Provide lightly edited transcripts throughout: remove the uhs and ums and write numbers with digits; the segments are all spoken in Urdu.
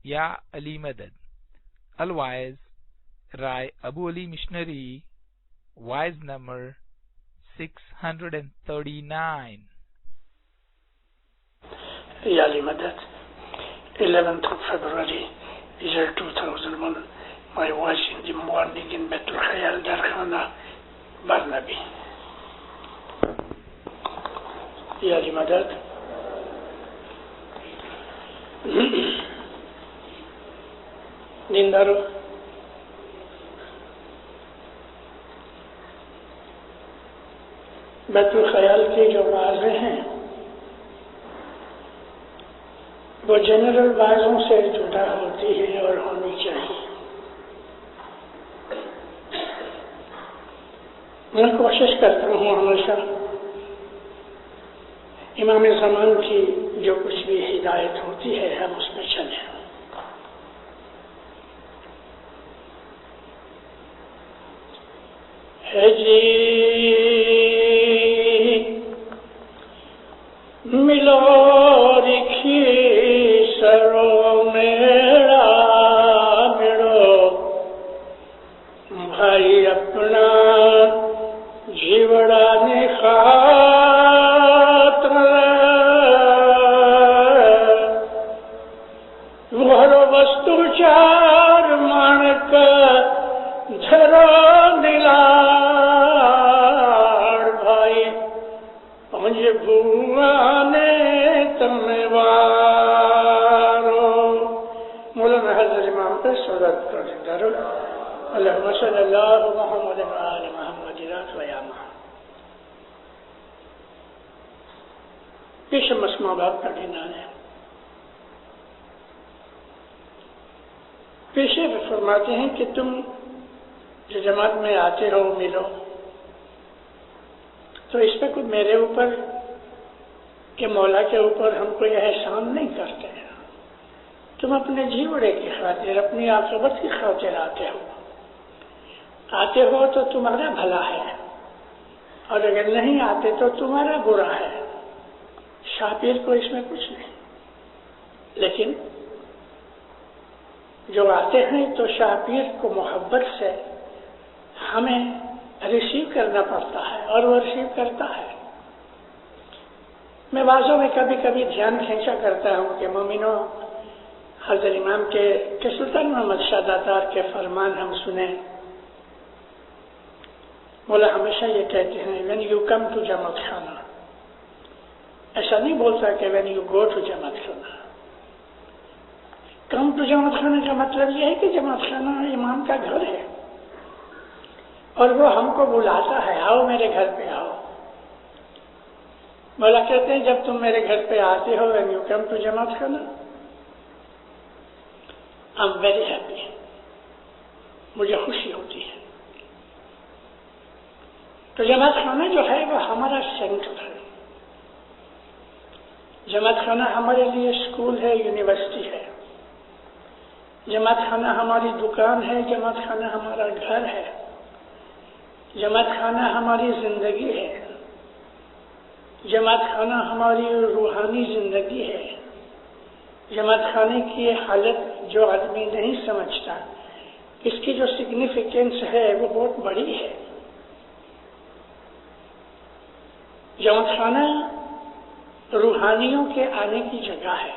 Ya Ali Madad. Otherwise, Rai Abu Ali Missionary, wise number 639. Ya Ali Madad, 11th of February, year 2001. My voice in the morning in Baitul Khayal Darkhana, Barnaby. Ya Ali Madad. دیندارو، بیت الخیال کی جو وعظیں ہیں وہ جنرل وعظوں سے جدا ہوتی ہے اور ہونی چاہیے۔ میں کوشش کرتا ہوں ہمیشہ امام زمان کی جو کچھ بھی ہدایت ہوتی ہے ہم اس پہ چلیں۔ ہے جی ملو رکھی سرو میرا مڑو بھائی اپنا جیوڑا نخاطر گھرو وستو چار مانک جھرو دلار بھائی مجھے بھوانے تموارو۔ مولانا حضرت امام پہ صلوات پڑھیں درو اللہم صلی اللہ محمد وآل محمد رات و یامہ۔ پیش مسمع باب کا دینان ہے۔ پیشے فرماتے ہیں کہ تم جو جماعت میں آتے ہو ملو تو اس پہ کوئی میرے اوپر کہ مولا کے اوپر ہم کوئی احسان نہیں کرتے ہیں۔ تم اپنے جیوڑے کی خاطر اپنی عاقبت کی خاطر آتے ہو تو تمہارا بھلا ہے، اور اگر نہیں آتے تو تمہارا برا ہے۔ شاہ پیر کو اس میں کچھ نہیں، لیکن جو آتے ہیں تو شاہ پیر کو محبت سے ہمیں ریسیو کرنا پڑتا ہے اور وہ ریسیو کرتا ہے۔ میں بعضوں میں کبھی کبھی دھیان کھینچا کرتا ہوں کہ مومنوں حضرت امام کے سلطان محمد شاہ داتار کے فرمان ہم سنیں۔ مولا ہمیشہ یہ کہتے ہیں when you come to جماعت خانہ، ایسا نہیں بولتا کہ when you go to جماعت خانہ۔ کم ٹو جماعت خانہ کا مطلب یہ ہے کہ جماعت خانہ امام کا گھر ہے اور وہ ہم کو بلاتا ہے، آؤ میرے گھر پہ آؤ۔ مولا کہتے ہیں جب تم میرے گھر پہ آتے ہو when you come to جماعت خانہ I'm very happy، مجھے خوشی ہوتی ہے۔ تو جماعت خانہ جو ہے وہ ہمارا سینٹر ہے۔ جماعت خانہ ہمارے لیے اسکول ہے، یونیورسٹی ہے۔ جماعت خانہ ہماری دکان ہے، جماعت خانہ ہمارا گھر ہے، جماعت خانہ ہماری زندگی ہے، جماعت خانہ ہماری روحانی زندگی ہے۔ جماعت خانے کی حالت جو آدمی نہیں سمجھتا، اس کی جو سگنیفیکینس ہے وہ بہت بڑی ہے۔ جماعت خانہ روحانیوں کے آنے کی جگہ ہے۔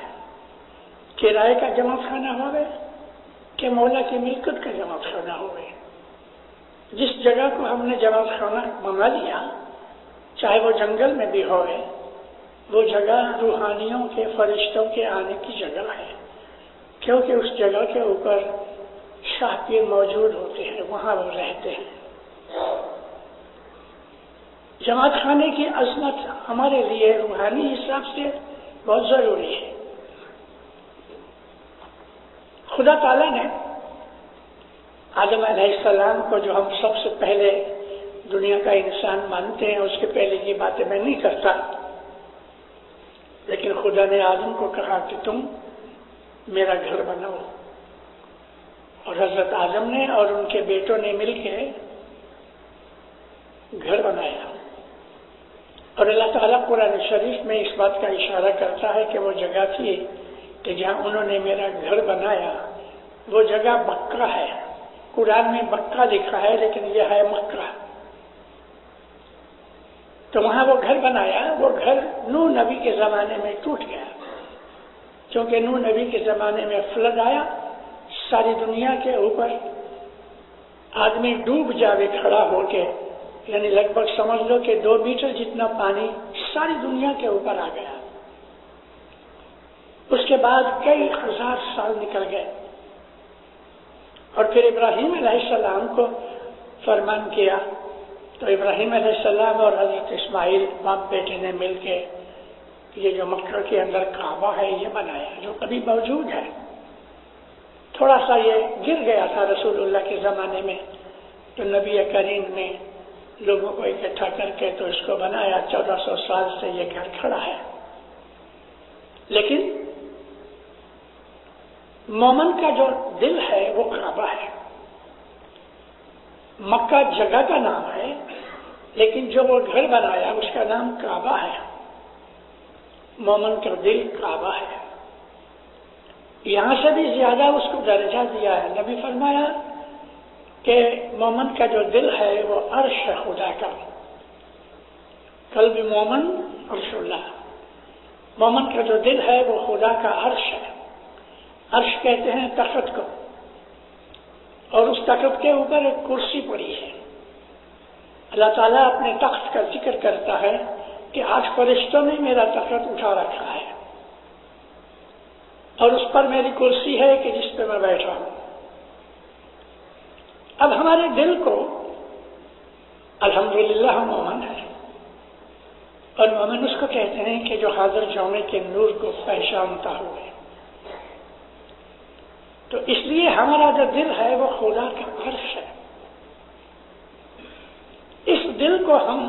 کرائے کا جماعت خانہ ہوئے کہ مولا کی ملکت کا جماعت خانہ ہوئے، جس جگہ کو ہم نے جماعت خانہ بنا لیا، چاہے وہ جنگل میں بھی ہوئے، وہ جگہ روحانیوں کے فرشتوں کے آنے کی جگہ ہے، کیونکہ اس جگہ کے اوپر شاہ پیر موجود ہوتے ہیں، وہاں وہ رہتے ہیں۔ جماعت خانے کی عظمت ہمارے لیے روحانی حساب سے بہت ضروری ہے۔ خدا تعالیٰ نے آدم علیہ السلام کو، جو ہم سب سے پہلے دنیا کا انسان مانتے ہیں، اس کے پہلے کی باتیں میں نہیں کرتا، لیکن خدا نے آدم کو کہا کہ تم میرا گھر بناؤ، اور حضرت آدم نے اور ان کے بیٹوں نے مل کے گھر بنایا۔ اور اللہ تعالیٰ قرآن شریف میں اس بات کا اشارہ کرتا ہے کہ وہ جگہ تھی کہ جہاں انہوں نے میرا گھر بنایا وہ جگہ مکہ ہے. قرآن میں مکہ لکھا ہے لیکن یہ ہے مکہ. تو وہاں وہ گھر بنایا. وہ گھر نوح نبی کے زمانے میں ٹوٹ گیا کیونکہ نوح نبی کے زمانے میں فلڈ آیا. ساری دنیا کے اوپر آدمی ڈوب جاوے کھڑا ہو کے، یعنی لگ بھگ سمجھ لو کہ 2 میٹر جتنا پانی ساری دنیا کے اوپر آ گیا. اس کے بعد کئی ہزار سال نکل گئے اور پھر ابراہیم علیہ السلام کو فرمان کیا. تو ابراہیم علیہ السلام اور حضرت اسماعیل باپ بیٹے نے مل کے یہ جو مکہ کے اندر کعبہ ہے یہ بنایا جو ابھی موجود ہے. تھوڑا سا یہ گر گیا تھا رسول اللہ کے زمانے میں، تو نبی کریم نے لوگوں کو اکٹھا کر کے تو اس کو بنایا. 1400 سال سے یہ گھر کھڑا ہے. لیکن مومن کا جو دل ہے وہ کعبہ ہے. مکہ جگہ کا نام ہے لیکن جو وہ گھر بنایا اس کا نام کعبہ ہے. مومن کا دل کعبہ ہے. یہاں سے بھی زیادہ اس کو درجہ دیا ہے. نبی فرمایا کہ مومن کا جو دل ہے وہ عرش ہے خدا کا. قلب مومن عرش اللہ. مومن کا جو دل ہے وہ خدا کا عرش ہے. عرش کہتے ہیں تخت کو، اور اس تخت کے اوپر ایک کرسی پڑی ہے. اللہ تعالیٰ اپنے تخت کا ذکر کرتا ہے کہ 8 فرشتوں نے میرا تخت اٹھا رکھا ہے اور اس پر میری کرسی ہے کہ جس پہ میں بیٹھا ہوں. اب ہمارے دل کو الحمدللہ مومن ہے، اور مومن اس کو کہتے ہیں کہ جو حاضر جونے کے نور کو پہچانتا ہوئے. تو اس لیے ہمارا جو دل ہے وہ خدا کا عرش ہے. اس دل کو ہم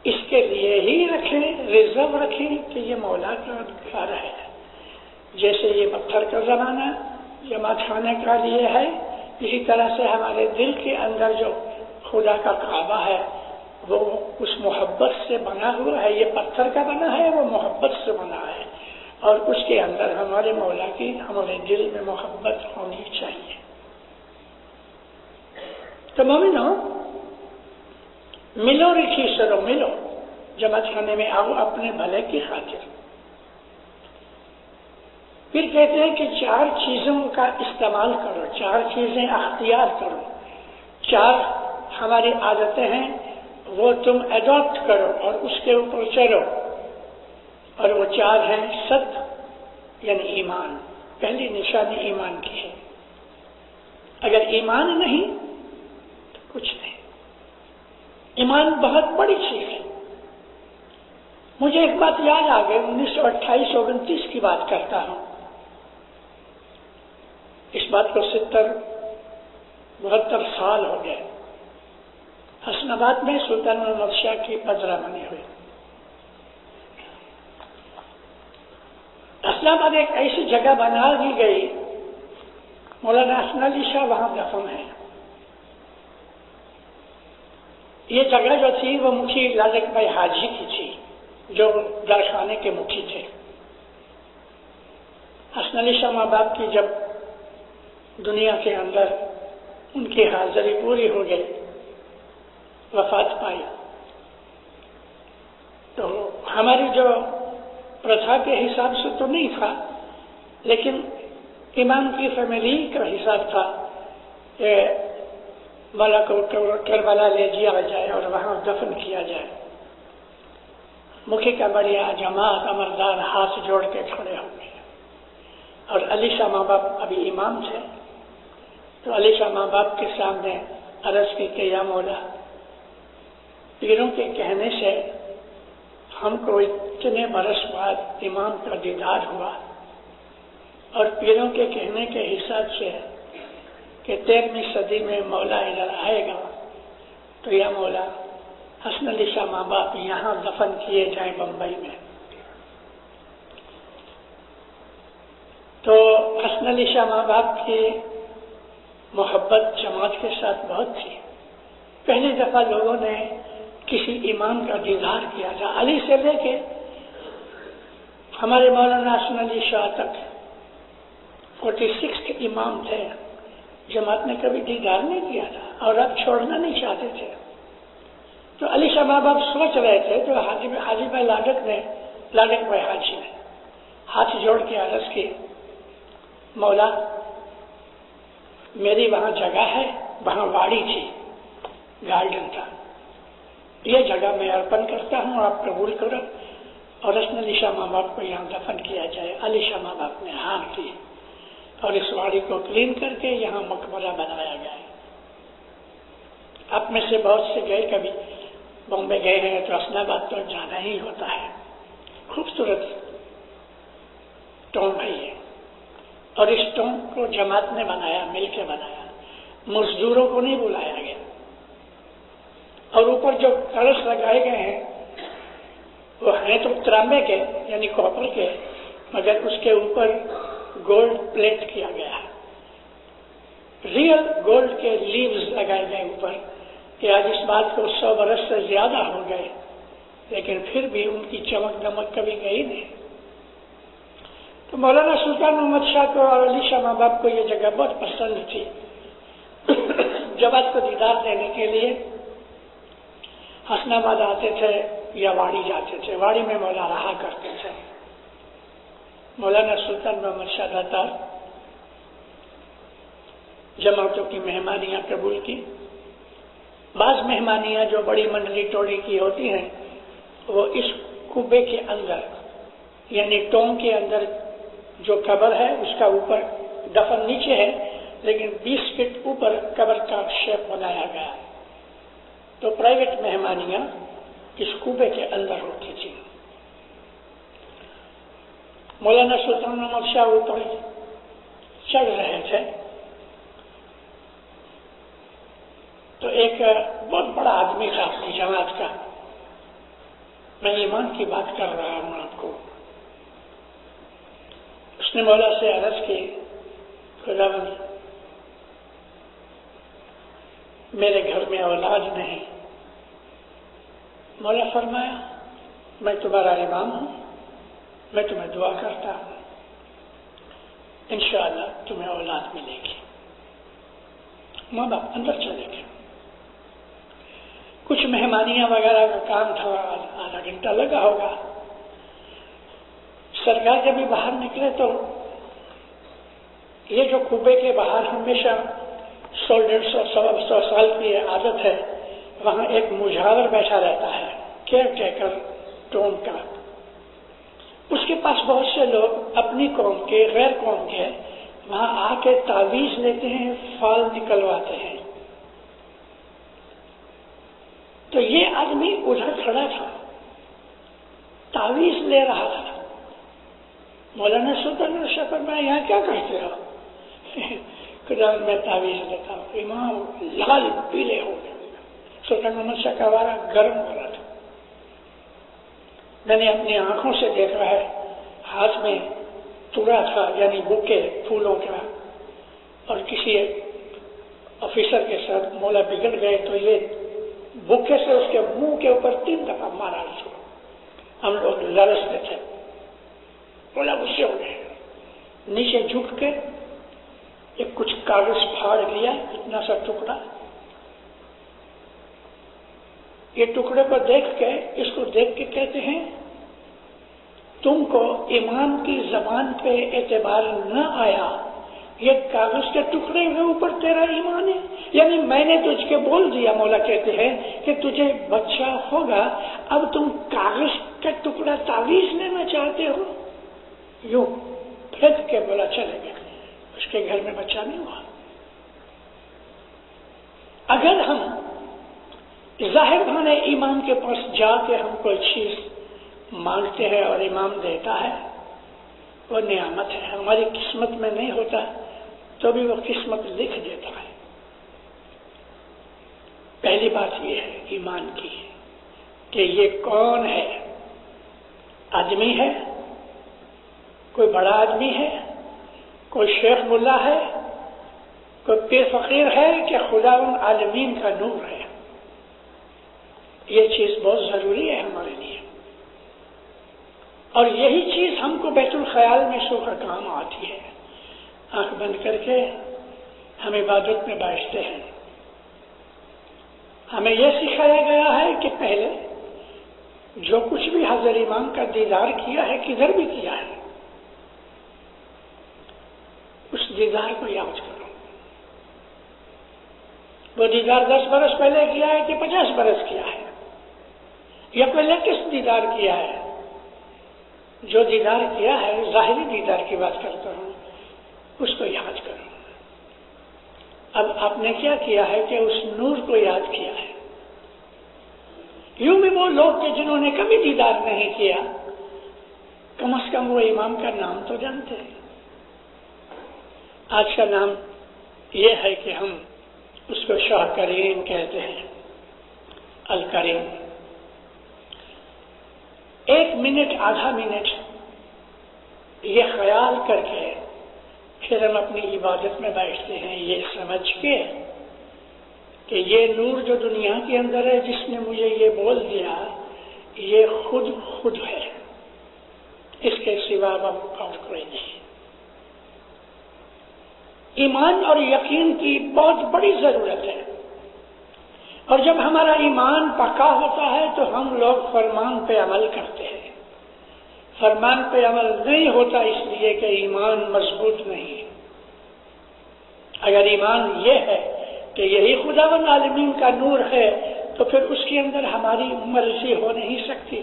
اس کے لیے ہی رکھیں، ریزرو رکھیں کہ یہ مولا کا گھر ہے. جیسے یہ پتھر کا زمانہ جماعت خانے کا لیے ہے، اسی طرح سے ہمارے دل کے اندر جو خدا کا کعبہ ہے وہ اس محبت سے بنا ہوا ہے. یہ پتھر کا بنا ہے، وہ محبت سے بنا ہے، اور اس کے اندر ہمارے مولا کی ہمارے دل میں محبت ہونی چاہیے. تو مومنو، ملو رکھی سرو ملو، جماعت خانے میں آؤ اپنے بھلے کی خاطر. پھر کہتے ہیں کہ 4 چیزوں کا استعمال کرو، 4 چیزیں اختیار کرو. 4 ہماری عادتیں ہیں وہ تم ایڈاپٹ کرو اور اس کے اوپر چلو. اور وہ 4 ہیں صدق یعنی ایمان. پہلی نشانی ایمان کی ہے. اگر ایمان نہیں تو کچھ نہیں. ایمان بہت بڑی چیز ہے. مجھے ایک بات یاد آ گئی، 1928-29 کی بات کرتا ہوں. اس بات کو 70-72 سال ہو گئے. حسن آباد میں سلطان محمد شاہ کی پذرا بنی ہوئی. حسن آباد ایک ایسی جگہ بنا دی گئی، مولانا حسن علی شاہ وہاں دفن ہے. یہ جگہ جو تھی وہ مکھی لالک بھائی حاجی کی تھی جو درخانے کے مکھی تھے. حسن علی شاہ ماں باپ کی جب دنیا کے اندر ان کی حاضری پوری ہو گئی، وفات پائی، تو ہماری جو پرتھا کے حساب سے تو نہیں تھا، لیکن امام کی فیملی کا حساب تھا کہ مولا کو کربلا لے جایا جائے اور وہاں دفن کیا جائے. مکھی کا بڑیا جماعت امردار ہاتھ جوڑ کے کھڑے ہو گئے، اور علی شاہ ماں باپ ابھی امام تھے. تو علی شاہ ماں باپ کے سامنے عرض کی کہ یا مولا، پیروں کے کہنے سے ہم کو اتنے برس بعد امام کا دیدار ہوا، اور پیروں کے کہنے کے حساب سے کہ 13ویں صدی میں مولا ادھر آئے گا، تو یا مولا حسن علی شاہ ماں باپ یہاں دفن کیے جائیں بمبئی میں. تو حسن علی شاہ ماں باپ کی محبت جماعت کے ساتھ بہت تھی. پہلی دفعہ لوگوں نے کسی امام کا دیدار کیا تھا. علی سے لے کے ہمارے مولانا حسن علی شاہ تک 46 کے امام تھے، جماعت نے کبھی دیدار نہیں کیا تھا اور اب چھوڑنا نہیں چاہتے تھے. تو علی شاہ ماں باپ سوچ رہے تھے، تو حاجی بھائی لاڈک بھائی حاجی نے ہاتھ جوڑ کے عرض کی، مولا میری وہاں جگہ ہے، وہاں واڑی تھی، گارڈن تھا، یہ جگہ میں ارپن کرتا ہوں، آپ قبول کرو اور حسن علی شاہ ماں باپ کو یہاں دفن کیا جائے. علی شاہ ماں باپ نے ہاں کی اور اس واڑی کو کلین کر کے یہاں مقبرہ بنایا گیا. آپ میں سے بہت سے گئے، کبھی بامبے گئے ہیں تو حسن آباد تو جانا ہی ہوتا ہے. خوبصورت ٹوم ہے یہ، اور اس ٹوم کو جماعت نے بنایا، مل کے بنایا، مزدوروں کو نہیں بلایا گیا. اور اوپر جو کلش لگائے گئے ہیں وہ ہیں تو تانبے کے یعنی کاپر کے، مگر اس کے اوپر گولڈ پلیٹ کیا گیا ہے. ریئل گولڈ کے لیوز لگائے گئے اوپر، کہ آج اس بات کو 100 برس سے زیادہ ہو گئے لیکن پھر بھی ان کی چمک دمک کبھی گئی نہیں. تو مولانا سلطان محمد شاہ کو اور علی شاہ ماں باپ کو یہ جگہ بہت پسند تھی. جماعت کو دیدار دینے کے لیے حسن آباد آتے تھے یا واڑی جاتے تھے. واڑی میں مولا رہا کرتے تھے. مولانا سلطان محمد شاہ داتار جماعتوں کی مہمانیاں قبول کی. بعض مہمانیاں جو بڑی منڈلی ٹولی کی ہوتی ہیں وہ اس کبے کے اندر یعنی ٹوم کے اندر جو قبر ہے اس کا اوپر دفن نیچے ہے لیکن 20 فٹ اوپر قبر کا شیپ بنایا گیا. تو پرائیویٹ مہمانیاں اس کبے کے اندر ہوتی تھی. مولانا سلطان محمد شاہ اوپر چڑھ رہے تھے تو ایک بہت بڑا آدمی تھا اپنی جماعت کا، میں ایمان کی بات کر رہا ہوں آپ کو. اس نے مولا سے عرض کی، خداوند میرے گھر میں اولاد نہیں. مولا فرمایا میں تمہارا امام ہوں، میں تمہیں دعا کرتا ہوں، انشاءاللہ تمہیں اولاد ملے گی. ماں باپ اندر چلے گئے. کچھ مہمانیاں وغیرہ کا کام تھا، آدھا گھنٹہ لگا ہوگا. سرکار جب بھی باہر نکلے تو یہ جو کبے کے باہر ہمیشہ 100-150 سال کی عادت ہے، وہاں ایک مجاور بیٹھا رہتا ہے، کیئر ٹیکر ٹوم کا. اس کے پاس بہت سے لوگ اپنی قوم کے، غیر قوم کے وہاں آ کے تعویذ لیتے ہیں، فال نکلواتے ہیں. تو یہ آدمی ادھر کھڑا تھا، تعویذ لے رہا تھا. مولانا سلطان شاہ پر میں یہاں کیا کرتے ہو؟ میں تعویذ لیتا ہوں. امام لال پیلے ہو گئے. سلطان محمد شاہ کا وارا گرم ہو رہا تھا. میں نے اپنی آنکھوں سے دیکھا ہے، ہاتھ میں تورا تھا یعنی بوکے پھولوں کا، اور کسی آفیسر کے ساتھ مولا بگڑ گئے تو یہ بوکے سے اس کے منہ کے اوپر 3 دفعہ مارا. ہم لوگ لرزتے تھے. مولا غصے ہو گئے، نیچے جھک کے ایک کچھ کاغذ پھاڑ لیا، اتنا سا ٹکڑا. یہ ٹکڑے کو دیکھ کے، اس کو دیکھ کے کہتے ہیں تم کو ایمان کی زبان پہ اعتبار نہ آیا، یہ کاغذ کے ٹکڑے کے اوپر تیرا ایمان ہے. یعنی میں نے تجھ کے بول دیا، مولا کہتے ہیں کہ تجھے بچہ ہوگا، اب تم کاغذ کا ٹکڑا تعویذ لینا چاہتے ہو. یوں پھینک کے بولا چلے گئے. اس کے گھر میں بچہ نہیں ہوا. اگر ہم ظاہر بہانے امام کے پاس جا کے ہم کوئی چیز مانگتے ہیں اور امام دیتا ہے، وہ نعمت ہے. ہماری قسمت میں نہیں ہوتا تو بھی وہ قسمت لکھ دیتا ہے. پہلی بات یہ ہے ایمان کی کہ یہ کون ہے. آدمی ہے، کوئی بڑا آدمی ہے، کوئی شیخ ملا ہے، کوئی پیر فقیر ہے کہ خدا ان عالمین کا نور ہے. یہ چیز بہت ضروری ہے ہمارے لیے. اور یہی چیز ہم کو بیت الخیال میں سو کر کام آتی ہے. آنکھ بند کر کے ہم عبادت میں بیٹھتے ہیں. ہمیں یہ سکھایا گیا ہے کہ پہلے جو کچھ بھی حضرت امام کا دیدار کیا ہے کدھر بھی کیا ہے اس دیدار کو یاد کرو. وہ دیدار 10 برس پہلے کیا ہے کہ 50 برس کیا ہے یا کوئی لیٹسٹ دیدار کیا ہے. جو دیدار کیا ہے ظاہری دیدار کی بات کرتا ہوں اس کو یاد کرو. اب آپ نے کیا کیا ہے کہ اس نور کو یاد کیا ہے. یوں بھی وہ لوگ کہ جنہوں نے کبھی دیدار نہیں کیا کم از کم وہ امام کا نام تو جانتے ہیں. آج کا نام یہ ہے کہ ہم اس کو شاہ کریم کہتے ہیں, الکریم. 1 منٹ آدھا منٹ یہ خیال کر کے پھر ہم اپنی عبادت میں بیٹھتے ہیں یہ سمجھ کے کہ یہ نور جو دنیا کے اندر ہے جس نے مجھے یہ بول دیا یہ خود ہے, اس کے سوا اور کوئی نہیں. ایمان اور یقین کی بہت بڑی ضرورت ہے. اور جب ہمارا ایمان پکا ہوتا ہے تو ہم لوگ فرمان پہ عمل کرتے ہیں. فرمان پہ عمل نہیں ہوتا اس لیے کہ ایمان مضبوط نہیں. اگر ایمان یہ ہے کہ یہی خداوند عالمین کا نور ہے تو پھر اس کے اندر ہماری مرضی ہو نہیں سکتی.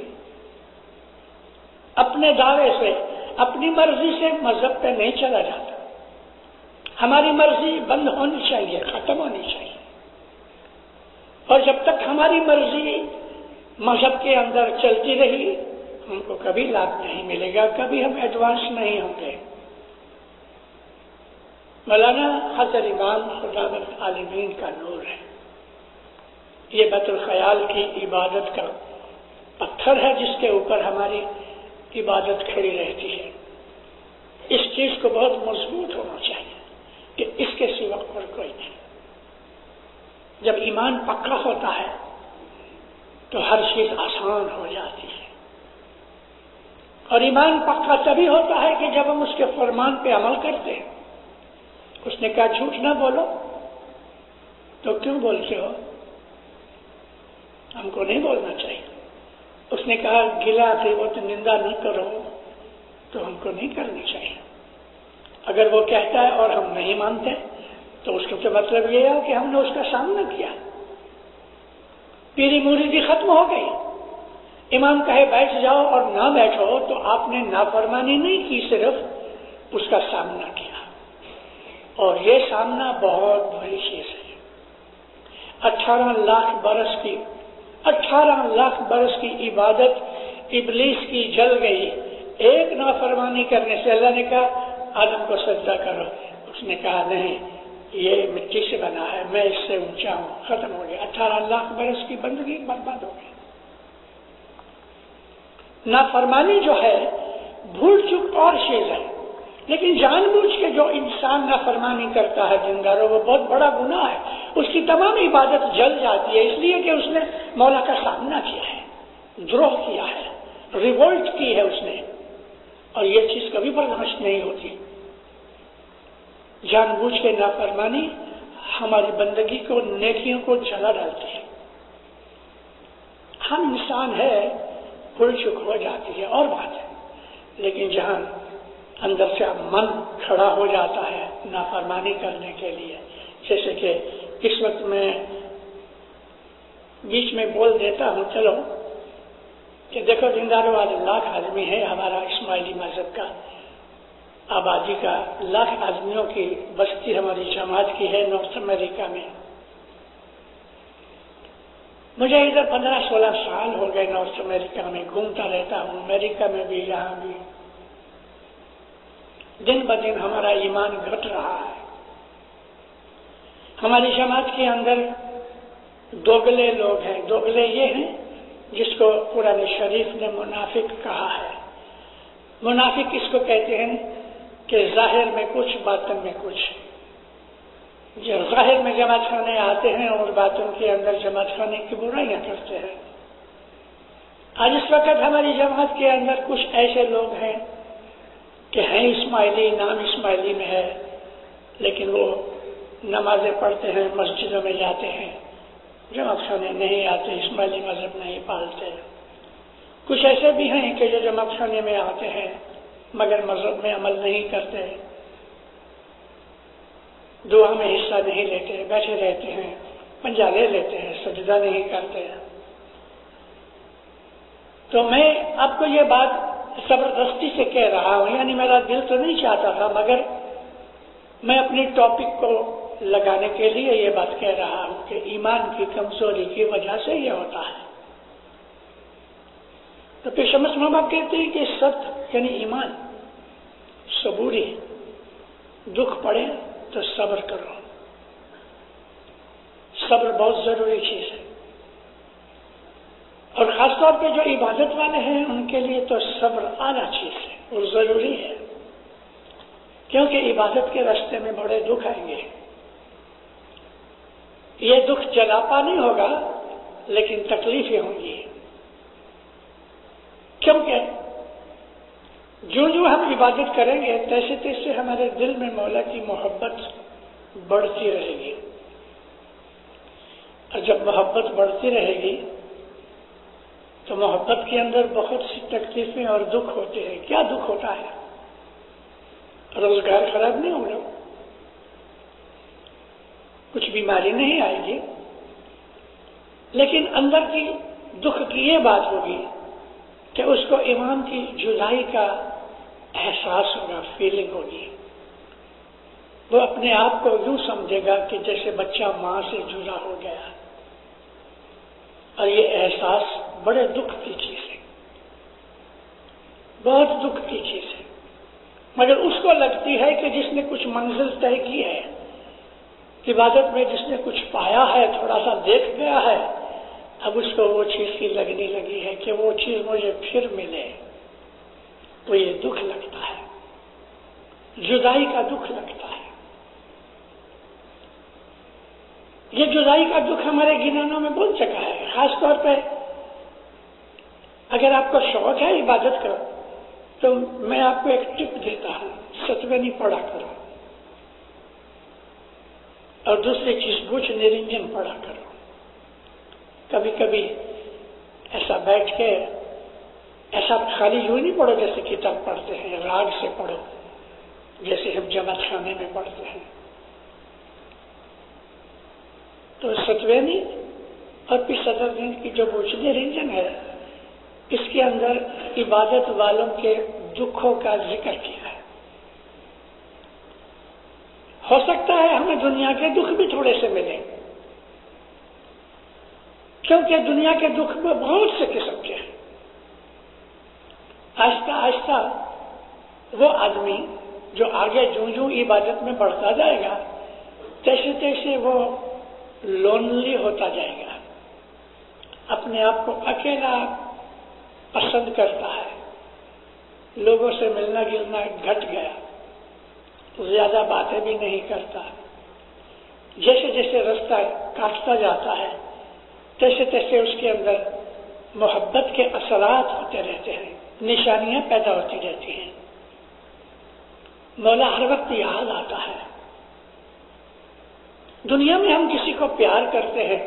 اپنے دعوے سے اپنی مرضی سے مذہب پہ نہیں چلا جاتا. ہماری مرضی بند ہونی چاہیے, ختم ہونی چاہیے. اور جب تک ہماری مرضی مذہب کے اندر چلتی رہی ہم کو کبھی لابھ نہیں ملے گا, کبھی ہم ایڈوانس نہیں ہوں گے. مولانا حضرت امام خداوند عالمین کا نور ہے. یہ بیت الخیال کی عبادت کا پتھر ہے جس کے اوپر ہماری عبادت کھڑی رہتی ہے. اس چیز کو بہت مضبوط ہونا چاہیے کہ اس کے سوا اور کوئی نہیں. جب ایمان پکا ہوتا ہے تو ہر چیز آسان ہو جاتی ہے. اور ایمان پکا تبھی ہوتا ہے کہ جب ہم اس کے فرمان پہ عمل کرتے ہیں. اس نے کہا جھوٹ نہ بولو تو کیوں بولتے ہو؟ ہم کو نہیں بولنا چاہیے. اس نے کہا گلا غیبت نندا نہ کرو تو ہم کو نہیں کرنی چاہیے. اگر وہ کہتا ہے اور ہم نہیں مانتے تو اس کا تو مطلب یہ ہے کہ ہم نے اس کا سامنا کیا. پیری مریدی ختم ہو گئی. امام کہے بیٹھ جاؤ اور نہ بیٹھو تو آپ نے نافرمانی نہیں کی, صرف اس کا سامنا کیا. اور یہ سامنا بہت بڑی چیز ہے. 18 لاکھ برس کی عبادت ابلیس کی جل گئی ایک نافرمانی کرنے سے. اللہ نے کہا آدم کو سجدہ کرو. اس نے کہا نہیں, یہ مٹی سے بنا ہے, میں اس سے اونچا ہوں. ختم ہو گیا. 18 لاکھ برس کی بندگی برباد ہو گئی. نافرمانی جو ہے بھول چک اور چیز ہے, لیکن جان بوجھ کے جو انسان نافرمانی کرتا ہے دینداروں وہ بہت بڑا گناہ ہے. اس کی تمام عبادت جل جاتی ہے اس لیے کہ اس نے مولا کا سامنا کیا ہے, دروہ کیا ہے, ریولٹ کی ہے اس نے. اور یہ چیز کبھی برداشت نہیں ہوتی. جان بوجھ کے نافرمانی ہماری بندگی کو, نیکیوں کو جلا ڈالتی ہے. ہم انسان ہے, بھول چک ہو جاتی ہے اور بات ہے, لیکن جہاں اندر سے من کھڑا ہو جاتا ہے نافرمانی کرنے کے لیے, جیسے کہ اس وقت میں بیچ میں بول دیتا ہوں چلو کہ دیکھو دینداروں والے لاکھ آدمی ہے. ہمارا اسماعیلی مذہب کا آبادی کا لاکھ آدمیوں کی بستی ہماری جماعت کی ہے نارتھ امریکہ میں. مجھے ادھر 15-16 سال ہو گئے نارتھ امریکہ میں گھومتا رہتا ہوں, امریکہ میں بھی یہاں بھی. دن بدن ہمارا ایمان گھٹ رہا ہے. ہماری جماعت کے اندر دوگلے لوگ ہیں. دوگلے یہ ہیں جس کو قرآن شریف نے منافق کہا ہے. منافق کس کو کہتے ہیں کہ ظاہر میں کچھ باطن میں کچھ. جو ظاہر میں جماعت خانے آتے ہیں اور باطن کے اندر جماعت خانے کی برائیاں کرتے ہیں. آج اس وقت ہماری جماعت کے اندر کچھ ایسے لوگ ہیں کہ ہیں اسماعیلی، نام اسماعیلی میں ہے، لیکن وہ نمازیں پڑھتے ہیں، مسجدوں میں جاتے ہیں، جماعت خانے نہیں آتے، اسماعیلی مذہب نہیں پالتے۔ کچھ ایسے بھی ہیں کہ جو جماعت خانے میں آتے ہیں مگر مذہب میں عمل نہیں کرتے، دعا میں حصہ نہیں لیتے، بیٹھے رہتے ہیں، پنجہ لے لیتے ہیں، سجدہ نہیں کرتے۔ تو میں آپ کو یہ بات زبردستی سے کہہ رہا ہوں، یعنی میرا دل تو نہیں چاہتا تھا، مگر میں اپنی ٹاپک کو لگانے کے لیے یہ بات کہہ رہا ہوں کہ ایمان کی کمزوری کی وجہ سے یہ ہوتا ہے۔ تو پھر شمس محمد کہتے ہیں کہ ست یعنی ایمان صبوری، دکھ پڑے تو صبر کرو، صبر بہت ضروری چیز ہے، اور خاص طور پہ جو عبادت والے ہیں ان کے لیے تو صبر اعلیٰ چیز ہے اور ضروری ہے، کیونکہ عبادت کے راستے میں بڑے دکھ آئیں گے۔ یہ دکھ جلاپا نہیں ہوگا لیکن تکلیفیں ہوں گی، کیونکہ جو ہم عبادت کریں گے تیسے تیسے ہمارے دل میں مولا کی محبت بڑھتی رہے گی، اور جب محبت بڑھتی رہے گی تو محبت کے اندر بہت سی تکلیفیں اور دکھ ہوتے ہیں۔ کیا دکھ ہوتا ہے؟ روزگار خراب نہیں ہوگا، کچھ بیماری نہیں آئے گی، لیکن اندر کی دکھ کی یہ بات ہوگی کہ اس کو ایمان کی جدائی کا احساس ہوگا، فیلنگ ہوگی۔ وہ اپنے آپ کو یوں سمجھے گا کہ جیسے بچہ ماں سے جدا ہو گیا، اور یہ احساس بڑے دکھ کی چیز ہے، بہت دکھ کی چیز ہے، مگر اس کو لگتی ہے کہ جس نے کچھ منزل طے کی ہے عبادت میں، جس نے کچھ پایا ہے، تھوڑا سا دیکھ گیا ہے، اب اس کو وہ چیز کی لگنے لگی ہے کہ وہ چیز مجھے پھر ملے، تو یہ دکھ لگتا ہے، جدائی کا دکھ لگتا ہے۔ یہ جدائی کا دکھ ہمارے گنانوں میں بہت جگہ ہے، خاص طور پہ اگر آپ کو شوق ہے عبادت کا تو میں آپ کو ایک ٹپ دیتا ہوں، ستوینی پڑھا کرو، اور دوسری چیز بوجھ نرنجن پڑھا کرو۔ کبھی کبھی ایسا بیٹھ کے ایسا خالی یوں نہیں پڑھو جیسے کتاب پڑھتے ہیں، راگ سے پڑھو جیسے ہم جماعت خانے میں پڑھتے ہیں۔ تو ستوینی اور پھر صدر دن کی جو بوجھ نرنجن ہے، اس کے اندر عبادت والوں کے دکھوں کا ذکر کیا ہے۔ ہو سکتا ہے ہمیں دنیا کے دکھ بھی تھوڑے سے ملیں، کیونکہ دنیا کے دکھ میں بہت سے قسم کے ہیں۔ آہستہ آہستہ وہ آدمی جو آگے جوں عبادت میں بڑھتا جائے گا تیسے تیسے وہ لونلی ہوتا جائے گا، اپنے آپ کو اکیلا پسند کرتا ہے، لوگوں سے ملنا گلنا گھٹ گیا، زیادہ باتیں بھی نہیں کرتا، جیسے جیسے رستہ کاٹتا جاتا ہے تیسے تیسے اس کے اندر محبت کے اثرات ہوتے رہتے ہیں، نشانیاں پیدا ہوتی رہتی ہیں، مولا ہر وقت یاد آتا ہے۔ دنیا میں ہم کسی کو پیار کرتے ہیں،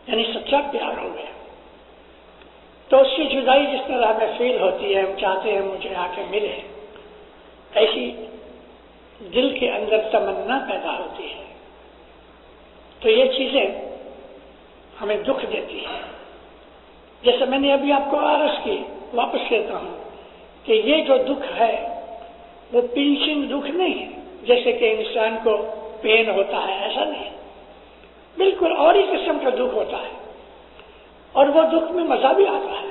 یعنی سچا پیار ہو گیا، تو اس کی جدائی جس طرح ہمیں فیل ہوتی ہے، ہم چاہتے ہیں مجھے آ کے ملے، ایسی دل کے اندر تمنا پیدا ہوتی ہے، تو یہ چیزیں ہمیں دکھ دیتی ہیں۔ جیسے میں نے ابھی آپ کو عرض کی، واپس کہتا ہوں کہ یہ جو دکھ ہے وہ پنچنگ دکھ نہیں ہے، جیسے کہ انسان کو پین ہوتا ہے، ایسا نہیں، بالکل اور ہی قسم کا دکھ ہوتا ہے، اور وہ دکھ میں مزہ بھی آتا ہے۔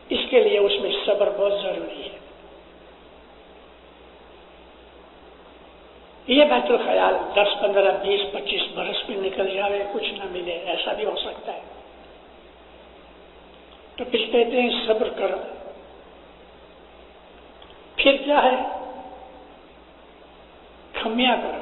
اس کے لیے اس میں صبر بہت ضروری ہے۔ یہ بیت الخیال 10 15 20 25 برس میں نکل جائے، کچھ نہ ملے، ایسا بھی ہو سکتا ہے، تو پھر کہتے ہیں صبر کرو۔ پھر کیا ہے؟ کھمیا کرو،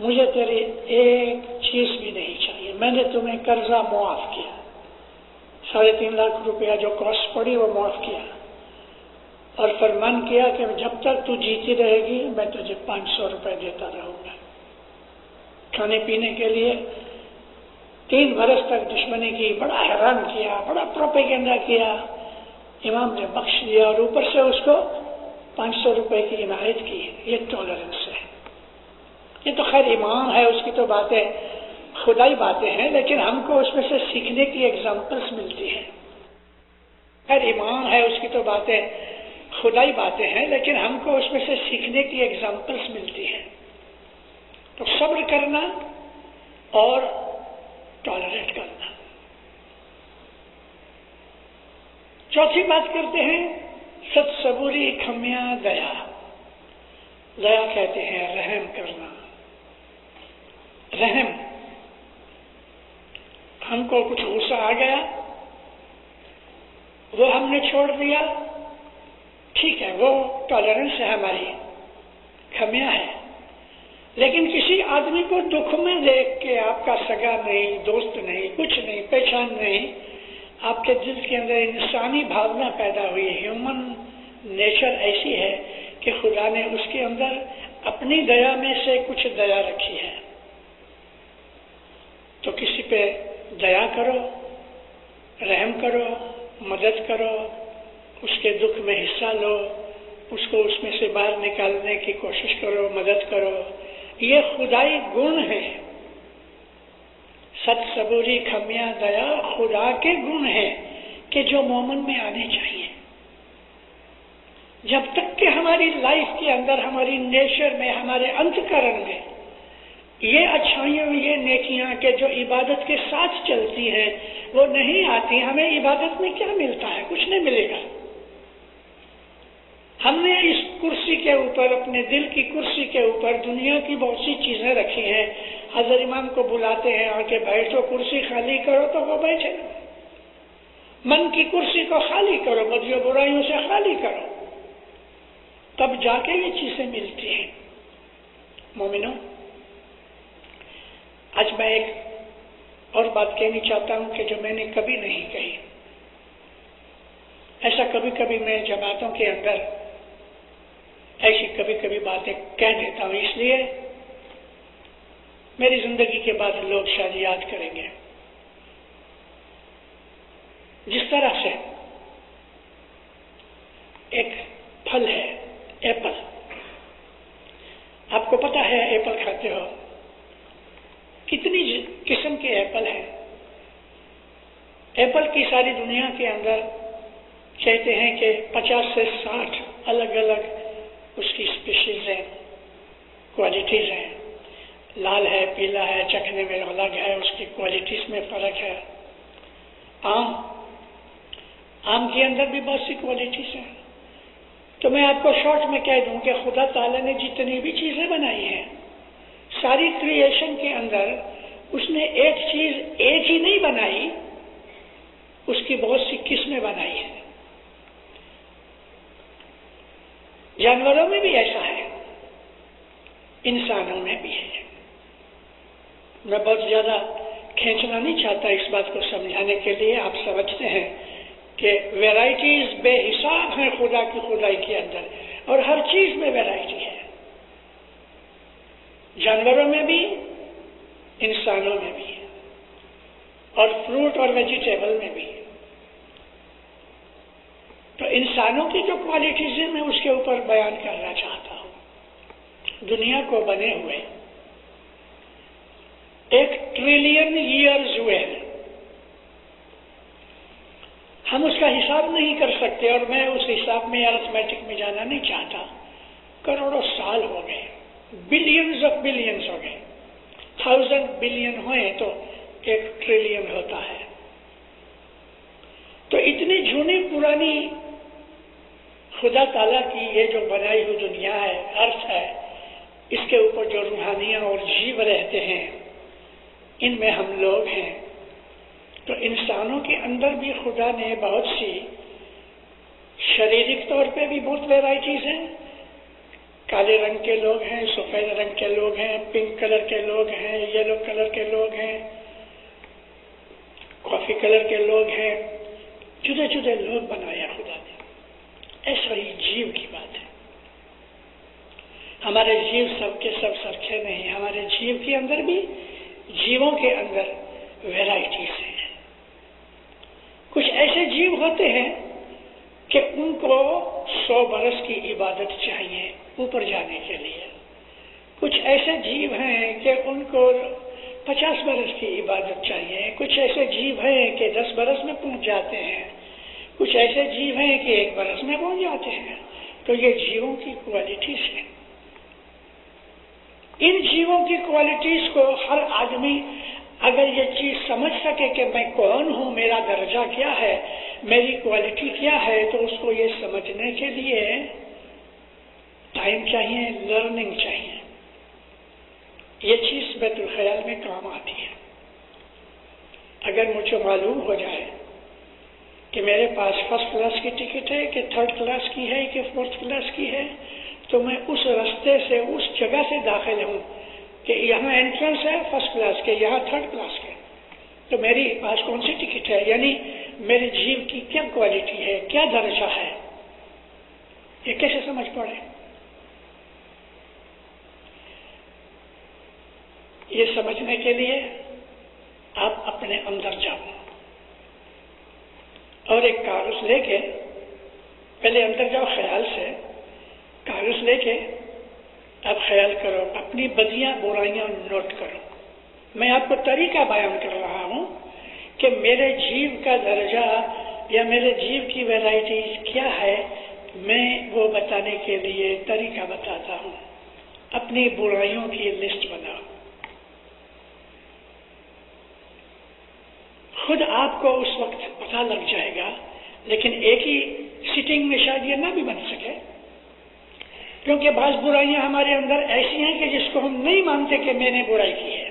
مجھے تیری ایک چیز بھی نہیں چاہیے، میں نے تمہیں قرضہ معاف کیا، 3.5 لاکھ روپیہ جو کاسٹ پڑی وہ معاف کیا، اور فرمان کیا کہ جب تک تو جیتی رہے گی میں تجھے 500 روپے دیتا رہوں گا۔ کھانے پینے کے لیے 3 برس تک دشمنی کی، بڑا حیران کیا، بڑا پروپیگنڈا کیا، امام نے بخش دیا اور اوپر سے اس کو 500 روپے کی عنایت کی۔ یہ ٹالرنس ہے۔ یہ تو خیر امام ہے، اس کی تو باتیں خدائی باتیں ہیں، لیکن ہم کو اس میں سے سیکھنے کی ایگزامپلس ملتی ہیں۔ خیر امام ہے، اس کی تو باتیں خدائی باتیں ہیں، لیکن ہم کو اس میں سے سیکھنے کی ایگزامپلس ملتی ہیں۔ تو صبر کرنا اور ٹالریٹ کرنا۔ چوتھی بات کرتے ہیں ست صبوری کھمیاں دیا۔ دیا کہتے ہیں رحم کرنا۔ رحم، ہم کو کچھ غصہ آ گیا، وہ ہم نے چھوڑ دیا، ٹھیک ہے، وہ ٹالرنس ہے ہماری، کھمیاں ہے۔ لیکن کسی آدمی کو دکھ میں دیکھ کے، آپ کا سگا نہیں، دوست نہیں، کچھ نہیں، پہچان نہیں، آپ کے دل کے اندر انسانی بھاونا پیدا ہوئی، ہیومن نیچر ایسی ہے کہ خدا نے اس کے اندر اپنی دیا میں سے کچھ دیا رکھی ہے۔ تو کسی پہ دیا کرو، رحم کرو، مدد کرو، اس کے دکھ میں حصہ لو، اس کو اس میں سے باہر نکالنے کی کوشش کرو، مدد کرو۔ یہ خدائی گن ہے۔ ست صبوری کھمیاں دیا خدا کے گن ہیں کہ جو مومن میں آنے چاہیے۔ جب تک کہ ہماری لائف کے اندر، ہماری نیچر میں، ہمارے انتکرن میں یہ اچھائیاں، یہ نیکیاں کہ جو عبادت کے ساتھ چلتی ہیں وہ نہیں آتی، ہمیں عبادت میں کیا ملتا ہے؟ کچھ نہیں ملے گا۔ ہم نے اس کرسی کے اوپر، اپنے دل کی کرسی کے اوپر دنیا کی بہت سی چیزیں رکھی ہیں۔ حضرت امام کو بلاتے ہیں، آ کے بیٹھو، کرسی خالی کرو تو وہ بیٹھے۔ من کی کرسی کو خالی کرو، بدیوں برائیوں سے خالی کرو، تب جا کے یہ چیزیں ملتی ہیں۔ مومنوں، آج میں ایک اور بات کہنی چاہتا ہوں کہ جو میں نے کبھی نہیں کہی۔ ایسا کبھی کبھی میں جماعتوں کے اندر ایسی کبھی کبھی باتیں کہہ دیتا ہوں، اس لیے میری زندگی کے بعد لوگ شاید یاد کریں گے۔ جس طرح سے ایک پھل ہے ایپل، آپ کو پتا ہے ایپل کھاتے ہو، کتنی قسم کے ایپل ہیں۔ ایپل کی ساری دنیا کے اندر کہتے ہیں کہ 50 سے 60 الگ الگ اس کی اسپیشیز ہیں، کوالٹیز ہیں۔ لال ہے، پیلا ہے، چکھنے میں الگ ہے، اس کی کوالٹیز میں فرق ہے۔ آم کے اندر بھی بہت سی کوالٹیز ہیں۔ تو میں آپ کو شارٹ میں کہہ دوں کہ خدا تعالیٰ نے جتنی بھی چیزیں بنائی ہیں، ساری کریشن کے اندر اس نے ایک چیز ایک ہی نہیں بنائی، اس کی بہت سی قسمیں بنائی ہیں۔ جانوروں میں بھی ایسا ہے، انسانوں میں بھی ہے۔ میں بہت زیادہ کھینچنا نہیں چاہتا اس بات کو سمجھانے کے لیے، آپ سمجھتے ہیں کہ ویرائٹیز بے حساب ہیں خدا کی خدائی کے اندر، اور ہر چیز میں ویرائٹی ہے، جانوروں میں بھی، انسانوں میں بھی، اور فروٹ اور ویجیٹیبل میں بھی۔ تو انسانوں کی جو کوالٹیز ہیں میں اس کے اوپر بیان کرنا چاہتا ہوں۔ دنیا کو بنے ہوئے 1 ٹریلین ایئرز ہوئے ہیں، ہم اس کا حساب نہیں کر سکتے، اور میں اس حساب میں ارتھمیٹک میں جانا نہیں چاہتا۔ کروڑوں سال ہو گئے، بلینز آف بلینز ہو گئے، 1000 بلین ہوئے تو 1 ٹریلین ہوتا ہے۔ تو اتنی جھونی پرانی خدا تعالیٰ کی یہ جو بنائی ہوئی دنیا ہے، ارتھ ہے، اس کے اوپر جو روحانیاں اور جیو رہتے ہیں، ان میں ہم لوگ ہیں۔ تو انسانوں کے اندر بھی خدا نے بہت سی، شریرک طور پہ بھی بہت ویرائٹیز ہیں، کالے رنگ کے لوگ ہیں، سفید رنگ کے لوگ ہیں، پنک کلر کے لوگ ہیں، یلو کلر کے لوگ ہیں، کافی کلر کے لوگ ہیں، جدے جدے لوگ بنایا خدا نے. ایسا ہی جیو کی بات ہے. ہمارے جیو سب کے سب سرکھے نہیں. ہمارے جیو کے اندر بھی، جیووں کے اندر ویرائٹیز ہیں. کچھ ایسے جیو ہوتے ہیں کہ ان کو 100 برس کی عبادت چاہیے اوپر جانے کے لیے. کچھ ایسے جیو ہیں کہ ان کو 50 برس کی عبادت چاہیے. کچھ ایسے جیو ہیں کہ 10 برس میں پہنچ جاتے ہیں. کچھ ایسے جیو ہیں کہ 1 برس میں پہنچ جاتے ہیں. تو یہ جیووں کی کوالٹیز ہیں. ان جیووں کی کوالٹیز کو ہر آدمی اگر یہ چیز سمجھ سکے کہ میں کون ہوں، میرا درجہ کیا ہے، میری کوالٹی کیا ہے، تو اس کو یہ سمجھنے کے لیے ٹائم چاہیے، لرننگ چاہیے. یہ چیز بیت الخیال میں کام آتی ہے. اگر مجھے معلوم ہو جائے کہ میرے پاس 1st کلاس کی ٹکٹ ہے کہ 3rd کلاس کی ہے کہ 4th کلاس کی ہے، تو میں اس راستے سے، اس جگہ سے داخل ہوں کہ یہاں انٹرنس ہے 1st کلاس کے، یہاں 3rd کلاس کے، تو میری پاس کون سی ٹکٹ ہے، یعنی میرے جیو کی کیا کوالٹی ہے، کیا درجہ ہے، یہ کیسے سمجھ پڑے؟ یہ سمجھنے کے لیے آپ اپنے اندر جاؤ اور ایک کاغذ لے کے، پہلے اندر جاؤ خیال سے، کاغذ لے کے اب خیال کرو، اپنی بدیاں برائیاں نوٹ کرو. میں آپ کو طریقہ بیان کر رہا ہوں کہ میرے جیو کا درجہ یا میرے جیو کی ویرائٹیز کیا ہے، میں وہ بتانے کے لیے طریقہ بتاتا ہوں. اپنی برائیوں کی لسٹ بناؤ. خود آپ کو اس وقت پتہ لگ جائے گا، لیکن ایک ہی سٹنگ میں شاید یہ نہ بھی بن سکے، کیونکہ بعض برائیاں ہمارے اندر ایسی ہیں کہ جس کو ہم نہیں مانتے کہ میں نے برائی کی ہے.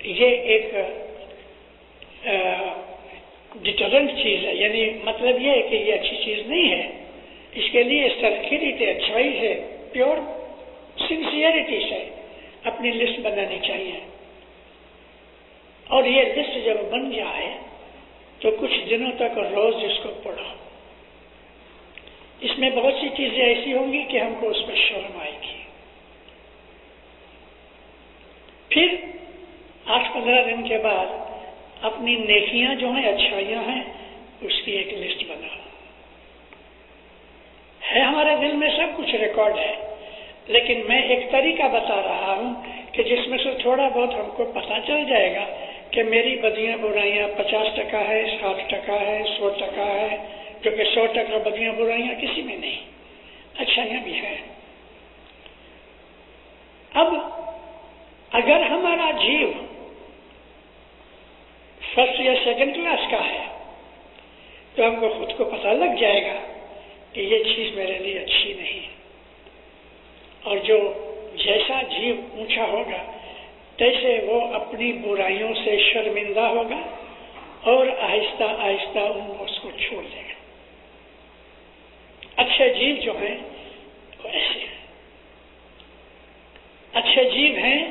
یہ ایک ڈیٹرنٹ چیز ہے، یعنی مطلب یہ ہے کہ یہ اچھی چیز نہیں ہے. اس کے لیے سرکھیریت اچھائی ہے، پیور سنسیئرٹی سے اپنی لسٹ بنانی چاہیے. اور یہ لسٹ جب بن جائے تو کچھ دنوں تک روز اس کو پڑھو. اس میں بہت سی چیزیں ایسی ہوں گی کہ ہم کو اس پہ شرم آئے گی. پھر 8-15 دن کے بعد اپنی نیکیاں جو ہیں، اچھائیاں ہیں، اس کی ایک لسٹ بناؤ. ہے ہمارے دل میں سب کچھ ریکارڈ ہے، لیکن میں ایک طریقہ بتا رہا ہوں کہ جس میں سے تھوڑا بہت ہم کو پتہ چل جائے گا کہ میری بدیاں برائیاں 50% ہے، 60% ہے، 100% ہے، جو کہ 100% بدیاں برائیاں کسی میں نہیں، اچھائیاں بھی ہیں. اب اگر ہمارا جیو 1st یا 2nd کلاس کا ہے تو ہم کو خود کو پتہ لگ جائے گا کہ یہ چیز میرے لیے اچھی نہیں. اور جو جیسا جیو اونچا ہوگا تیسے وہ اپنی برائیوں سے شرمندہ ہوگا اور آہستہ آہستہ اس کو چھوڑ دے گا. اچھے جیو جو ہیں وہ ایسے ہیں. اچھے جیو ہیں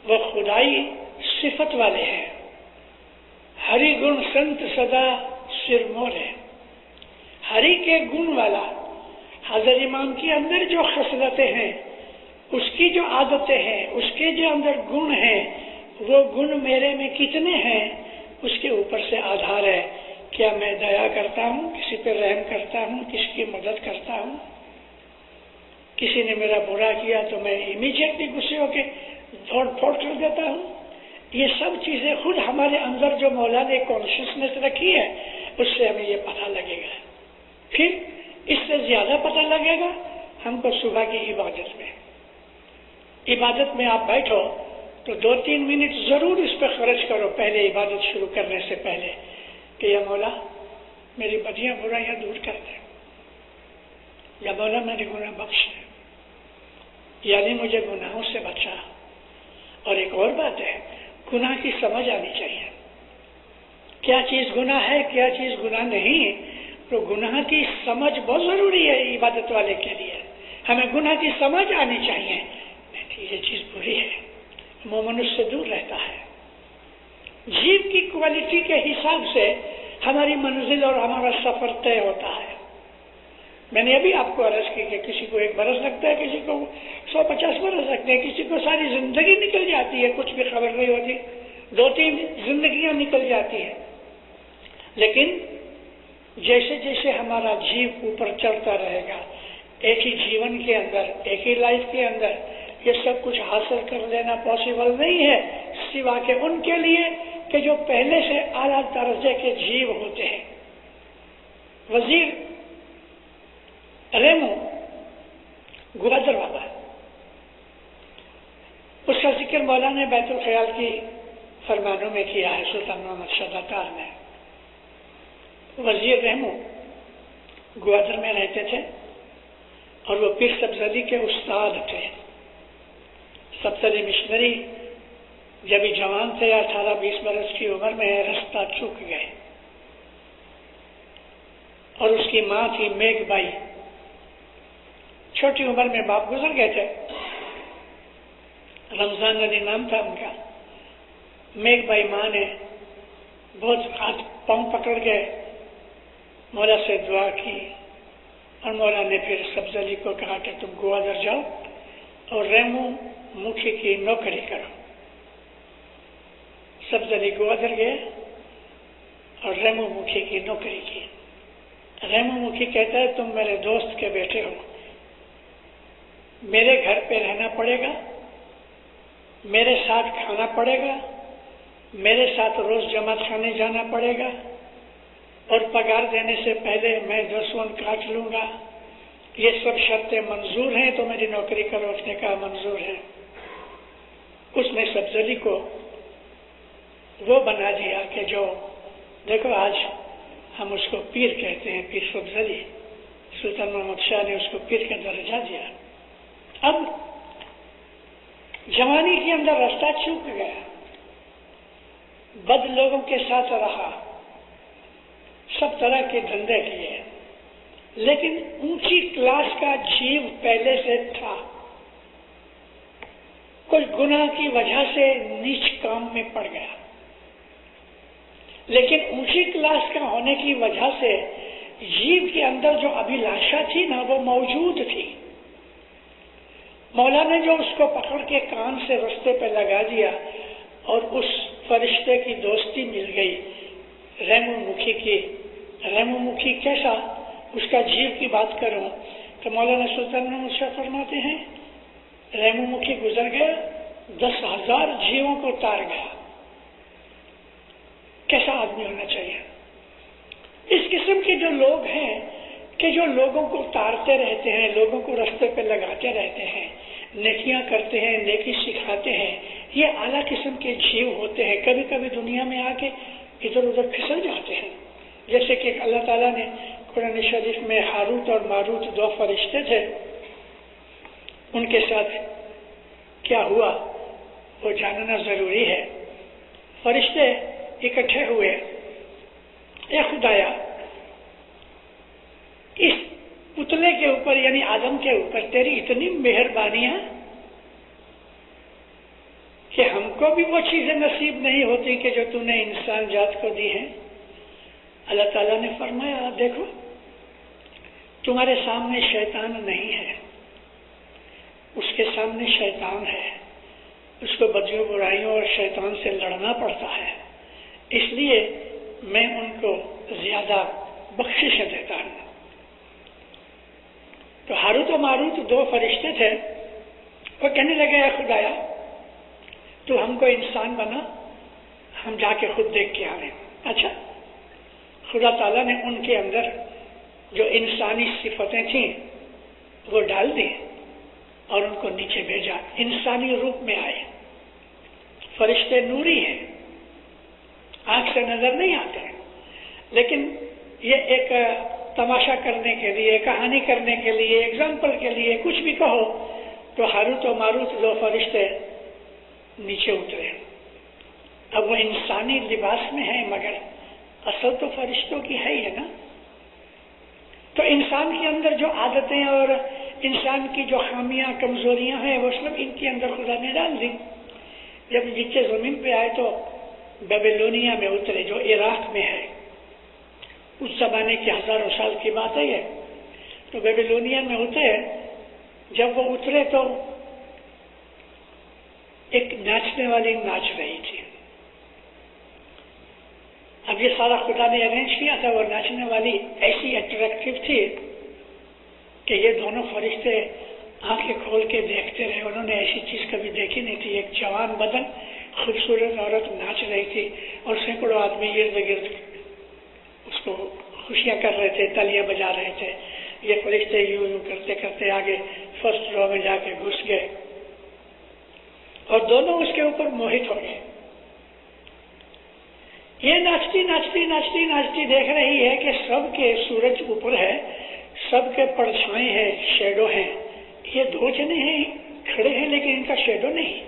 وہ خدائی صفت والے ہیں. ہری گن سنت سدا سر مورے. ہری کے گن والا حضرت امام کے اندر جو خصلتیں ہیں، اس کی جو عادتیں ہیں، اس کے جو اندر گن ہیں، وہ گن میرے میں کتنے ہیں اس کے اوپر سے آدھار ہے. کیا میں دیا کرتا ہوں، کسی پہ رحم کرتا ہوں، کسی کی مدد کرتا ہوں؟ کسی نے میرا برا کیا تو میں امیڈیٹلی غصے ہو کے دوڑ پھوڑ کر دیتا ہوں. یہ سب چیزیں خود ہمارے اندر جو مولا نے کانشیسنیس رکھی ہے اس سے ہمیں یہ پتہ لگے گا. پھر اس سے زیادہ پتہ لگے گا ہم کو صبح کی عبادت میں آپ بیٹھو تو 2-3 منٹ ضرور اس پہ خرچ کرو پہلے عبادت شروع کرنے سے پہلے کہ یا مولا میری بدیاں برائیاں دور کر دے، یا مولا میرے گناہ بخش دے، یعنی مجھے گناہوں سے بچا. اور ایک اور بات ہے، گناہ کی سمجھ آنی چاہیے. کیا چیز گناہ ہے، کیا چیز گناہ نہیں. تو گناہ کی سمجھ بہت ضروری ہے عبادت والے کے لیے. ہمیں گناہ کی سمجھ آنی چاہیے، یہ چیز بری ہے، مومن اس سے دور رہتا ہے۔ جیب کی کوالٹی کے حساب سے ہماری منزل اور ہمارا سفر طے ہوتا ہے۔ میں نے ابھی آپ کو عرض کی کہ کسی کو 1 برس لگتا ہے، کسی کو 150 برس لگتے ہیں، کسی کو ساری زندگی نکل جاتی ہے، کچھ بھی خبر نہیں ہوتی، 2-3 زندگیاں نکل جاتی ہیں۔ لیکن جیسے جیسے ہمارا جیب اوپر چڑھتا رہے گا، ایک ہی جیون کے اندر، ایک ہی لائف کے اندر یہ سب کچھ حاصل کر لینا پاسبل نہیں ہے، سوا کہ ان کے لیے کہ جو پہلے سے اعلیٰ درجے کے جیو ہوتے ہیں۔ وزیر ریمو گوادر والا، اس کا ذکر مولانا بیت الخیال کی فرمانوں میں کیا ہے سلطان محمد شاہ داتار نے۔ وزیر ریمو گوادر میں رہتے تھے اور وہ پیر سبز علی کے استاد تھے۔ سبز علی مشنری جب ہی جوان تھے، 18-20 برس کی عمر میں رستہ چوک گئے، اور اس کی ماں تھی میگھ بائی، چھوٹی عمر میں باپ گزر گئے تھے، رمضان علی نام تھا ان کا۔ میگھ بائی ماں نے بہت ہاتھ پاؤں پکڑ کے مولا سے دعا کی، اور مولا نے پھر سبز علی کو کہا کہ تم گوادر جاؤ اور ریمو مکھی کی نوکری کرو۔ سبز علی گوادر گئے اور ریمو مکھی کی نوکری کی۔ ریمو مکھی کہتا ہے تم میرے دوست کے بیٹے ہو، میرے گھر پہ رہنا پڑے گا، میرے ساتھ کھانا پڑے گا، میرے ساتھ روز جماعت خانے جانا پڑے گا، اور پگار دینے سے پہلے میں 10 ون کاٹ لوں گا، یہ سب شرطیں منظور ہیں تو میری نوکری کرو۔ اس نے کہا منظور ہے۔ اس نے سبز علی کو وہ بنا دیا کہ جو دیکھو آج ہم اس کو پیر کہتے ہیں، پیر سبز علی۔ سلطان محمد شاہ نے اس کو پیر کا درجہ دیا۔ اب جوانی کے اندر راستہ چوک گیا، بد لوگوں کے ساتھ رہا، سب طرح کے دھندے کیے، لیکن اونچی کلاس کا جیو پہلے سے تھا۔ کوئی گناہ کی وجہ سے نیچ کام میں پڑ گیا، لیکن اونچی کلاس کا ہونے کی وجہ سے جیو کے اندر جو ابھیلاشا تھی نا وہ موجود تھی۔ مولا نے جو اس کو پکڑ کے کان سے رستے پہ لگا دیا اور اس فرشتے کی دوستی مل گئی ریمو مکھی کی۔ ریمو مکھی کیسا، اس کا جیو کی بات کروں تو مولانا سلطان محمد شاہ فرماتے ہیں ریمو مکھی گزر گیا، 10,000 جیووں کو تار گیا۔ کیسا آدمی ہونا چاہیے؟ اس قسم کے جو لوگ ہیں کہ جو لوگوں کو تارتے رہتے ہیں، لوگوں کو رستے پہ لگاتے رہتے ہیں، نیکیاں کرتے ہیں، نیکی سکھاتے ہیں، یہ اعلیٰ قسم کے جیو ہوتے ہیں۔ کبھی کبھی دنیا میں آ کے ادھر ادھر پھسل جاتے ہیں، جیسے کہ اللہ تعالیٰ نے قرآن شریف میں ہاروت اور ماروت 2 فرشتے تھے، ان کے ساتھ کیا ہوا وہ جاننا ضروری ہے۔ فرشتے اکٹھے ہوئے، اے خدایا اس پتلے کے اوپر یعنی آدم کے اوپر تیری اتنی مہربانیاں کہ ہم کو بھی وہ چیزیں نصیب نہیں ہوتی کہ جو تو نے انسان جات کو دی ہیں۔ اللہ تعالیٰ نے فرمایا دیکھو تمہارے سامنے شیطان نہیں ہے، اس کے سامنے شیطان ہے، اس کو بدیوں برائیوں اور شیطان سے لڑنا پڑتا ہے، اس لیے میں ان کو زیادہ بخشش دیتا ہوں۔ تو ہاروت و ماروت 2 فرشتے تھے، وہ کہنے لگے اے خدایا تو ہم کو انسان بنا، ہم جا کے خود دیکھ کے آئیں۔ اچھا، خدا تعالیٰ نے ان کے اندر جو انسانی صفتیں تھیں وہ ڈال دی اور ان کو نیچے بھیجا، انسانی روپ میں آئے۔ فرشتے نوری ہیں، آنکھ سے نظر نہیں آتے ہیں، لیکن یہ ایک تماشا کرنے کے لیے، کہانی کرنے کے لیے، ایگزامپل کے لیے کچھ بھی کہو تو ہاروت و ماروت 2 فرشتے نیچے اترے۔ اب وہ انسانی لباس میں ہیں مگر اصل تو فرشتوں کی ہے ہی ہے نا۔ تو انسان کے اندر جو عادتیں اور انسان کی جو خامیاں کمزوریاں ہیں وہ سب ان کے اندر خدا نے ڈال دی. جب نیچے زمین پہ آئے تو بیبلونیا میں اترے جو عراق میں ہے. اس زمانے کی ہزاروں سال کی بات ہے یہ. تو بیبلونیا میں اترے. جب وہ اترے تو ایک ناچنے والی ناچ رہی تھی. اب یہ سارا خدا نے ارینج کیا تھا. وہ ناچنے والی ایسی اٹریکٹیو تھی کہ یہ دونوں فرشتے آنکھیں کھول کے دیکھتے رہے. انہوں نے ایسی چیز کبھی دیکھی نہیں تھی. ایک جوان بدن خوبصورت عورت ناچ رہی تھی اور سینکڑوں آدمی ارد گرد اس کو خوشیاں کر رہے تھے, تالیاں بجا رہے تھے. یہ فرشتے یوں یوں کرتے کرتے آگے فرسٹ رو میں جا کے گھس گئے اور دونوں اس کے اوپر موہت ہو گئے. یہ ناچتی ناچتی ناچتی ناچتی دیکھ رہی ہے کہ سب کے سورج اوپر ہے, سب کے پرچھائیں ہیں, شیڈو ہیں. یہ دو جنے ہیں کھڑے ہیں لیکن ان کا شیڈو نہیں.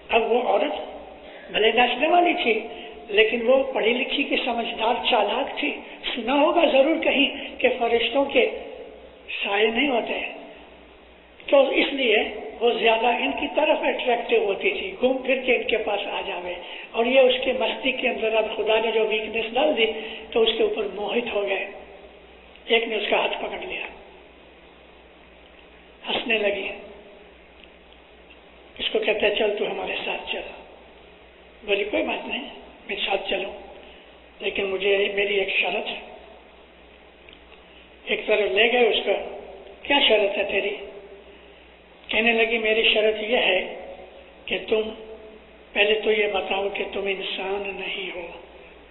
اب وہ عورت بھلے ناچنے والی تھی لیکن وہ پڑھی لکھی کی سمجھدار چالاک تھی. سنا ہوگا ضرور کہیں کہ فرشتوں کے سائے نہیں ہوتے, تو اس لیے وہ زیادہ ان کی طرف اٹریکٹیو ہوتی تھی, گھوم پھر کے ان کے پاس آ جاوے. اور یہ اس کے مستی کے اندر اب خدا نے جو ویکنیس ڈال دی تو اس کے اوپر موہت ہو گئے. ایک نے اس کا ہاتھ پکڑ لیا, ہنسنے لگی. اس کو کہتا ہے چل تو ہمارے ساتھ چل. بولی کوئی بات نہیں میں ساتھ چلوں لیکن مجھے میری ایک شرط ہے. ایک طرف لے گئے اس کا. کیا شرط ہے تیری؟ کہنے لگی میری شرط یہ ہے کہ تم پہلے تو یہ بتاؤ کہ تم انسان نہیں ہو,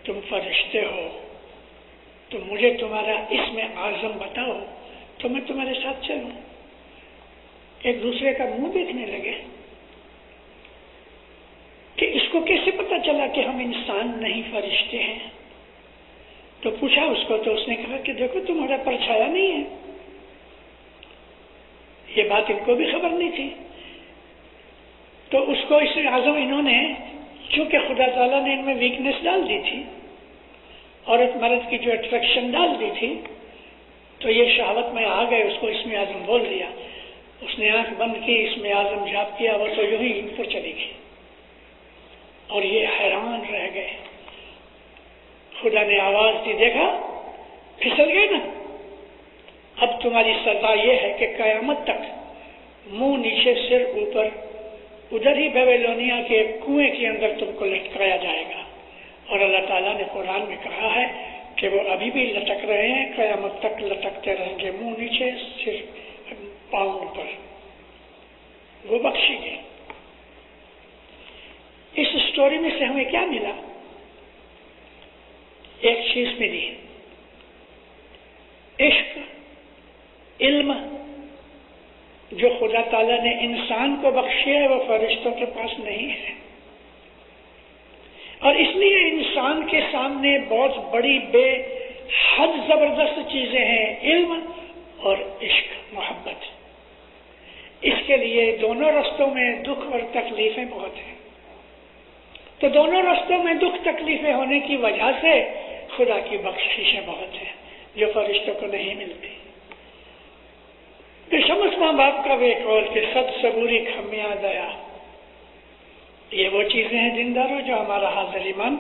تم فرشتے ہو. تو مجھے تمہارا اسم اعظم بتاؤ تو میں تمہارے ساتھ چلوں. ایک دوسرے کا منہ دیکھنے لگے کہ اس کو کیسے پتا چلا کہ ہم انسان نہیں فرشتے ہیں. تو پوچھا اس کو تو اس نے کہا کہ دیکھو تمہارا پرچھایا نہیں ہے. یہ بات ان کو بھی خبر نہیں تھی. تو اس کو اس اعظم انہوں نے چونکہ خدا تعالیٰ نے ان میں ویکنیس ڈال دی تھی, عورت مرد کی جو اٹریکشن ڈال دی تھی, تو یہ شہوت میں آ گئے. اس کو اس میں اعظم بول دیا. اس نے آنکھ بند کی, اس میں اعظم جھاپ کیا, وہ تو یوں ہی ان پر چلی گئی اور یہ حیران رہ گئے. خدا نے آواز دی, دیکھا پھسل گئے نا. اب تمہاری سزا یہ ہے کہ قیامت تک منہ نیچے سر اوپر ادھر ہی بیبلونیا کے کنویں کے اندر تم کو لٹکایا جائے گا. اور اللہ تعالیٰ نے قرآن میں کہا ہے کہ وہ ابھی بھی لٹک رہے ہیں, قیامت تک لٹکتے رہیں گے, منہ نیچے سر پاؤں اوپر. وہ بخشی گئی. اس سٹوری میں سے ہمیں کیا ملا؟ ایک چیز ملی, عشق, علم جو خدا تعالیٰ نے انسان کو بخشے ہے وہ فرشتوں کے پاس نہیں ہے. اور اس لیے انسان کے سامنے بہت بڑی بے حد زبردست چیزیں ہیں, علم اور عشق, محبت. اس کے لیے دونوں رستوں میں دکھ اور تکلیفیں بہت ہیں. تو دونوں رستوں میں دکھ تکلیفیں ہونے کی وجہ سے خدا کی بخششیں بہت ہیں جو فرشتوں کو نہیں ملتی. شمس ماں باپ کا بھی قول کہ سب صبوری کھمیاں دیا, یہ وہ چیزیں ہیں دینداروں جو ہمارا حاضر ایمان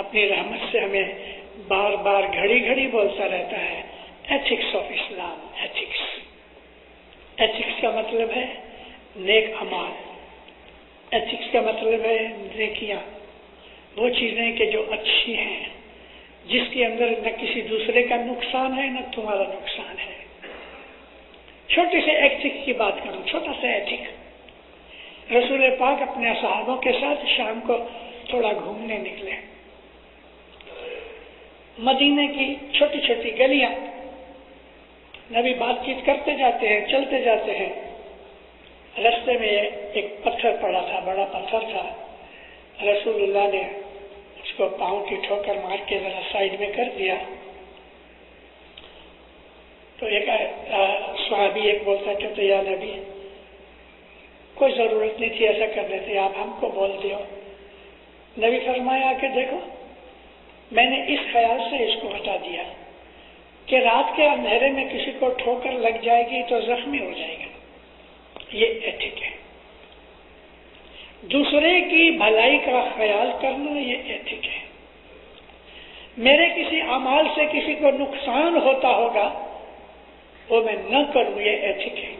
اپنی رحمت سے ہمیں بار بار گھڑی گھڑی بولتا رہتا ہے. Ethics of Islam. ایتھکس کا مطلب ہے نیک اعمال. ایتھکس کا مطلب ہے نیکیاں, وہ چیزیں کہ جو اچھی ہیں, جس کے اندر نہ کسی دوسرے کا نقصان ہے نہ تمہارا نقصان ہے. چھوٹے سے ایتھک کی بات کروں, چھوٹا سا ایتھک. رسول پاک اپنے صحابوں کے ساتھ شام کو تھوڑا گھومنے نکلے. مدینے کی چھوٹی چھوٹی گلیاں, نبی بات چیت کرتے جاتے ہیں, چلتے جاتے ہیں. رستے میں ایک پتھر پڑا تھا, بڑا پتھر تھا. رسول اللہ نے اس کو پاؤں کی ٹھوکر مار کے ذرا سائڈ میں کر دیا. تو ایک صحابی ایک بولتا کہ یا نبی کوئی ضرورت نہیں تھی ایسا کرنے تھے, آپ ہم کو بول دیو. نبی فرمایا کہ دیکھو میں نے اس خیال سے اس کو ہٹا دیا کہ رات کے اندھیرے میں کسی کو ٹھوکر لگ جائے گی تو زخمی ہو جائے گا، یہ ایتھک ہے۔ دوسرے کی بھلائی کا خیال کرنا یہ ایتھک ہے۔ میرے کسی اعمال سے کسی کو نقصان ہوتا ہوگا وہ میں نہ کروں، یہ ایتھک ہے۔